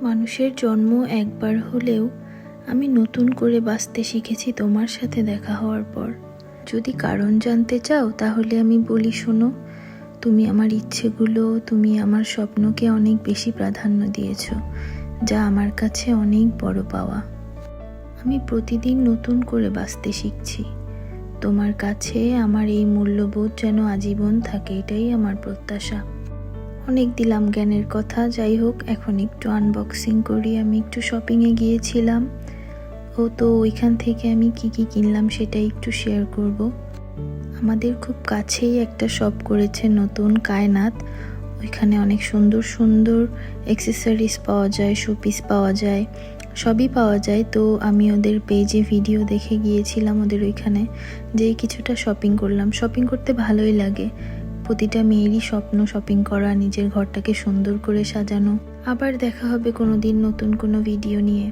মানুষের জন্ম একবার হলেও আমি নতুন করে বাঁচতে শিখেছি তোমার সাথে দেখা হওয়ার পর। যদি কারণ জানতে চাও তাহলে আমি বলি, শোনো, তুমি আমার ইচ্ছেগুলো, তুমি আমার স্বপ্নকে অনেক বেশি প্রাধান্য দিয়েছ, যা আমার কাছে অনেক বড় পাওয়া। আমি প্রতিদিন নতুন করে বাঁচতে শিখছি। তোমার কাছে আমার এই মূল্যবোধ যেন আজীবন থাকে, এটাই আমার প্রত্যাশা। অনেক দিলাম জ্ঞানের কথা, যাই হোক, এখন একটু আনবক্সিং করি। আমি একটু শপিংয়ে গিয়েছিলাম, তো ওইখান থেকে আমি কি কিনলাম সেটাই একটু শেয়ার করব। আমাদের খুব কাছেই একটা শপ করেছে নতুন, কায়নাত। ওইখানে অনেক সুন্দর সুন্দর অ্যাক্সেসরিজ পাওয়া যায়, শোপিস পাওয়া যায়, সবই পাওয়া যায়। তো আমি ওদের পেজে ভিডিও দেখে গিয়েছিলাম ওদের ওইখানে, যে কিছুটা শপিং করলাম। শপিং করতে ভালোই লাগে, প্রতিটা মেয়েরই স্বপ্ন শপিং করা, নিজের ঘরটাকে সুন্দর করে সাজানো। আবার দেখা হবে কোনো দিন নতুন কোনো ভিডিও নিয়ে।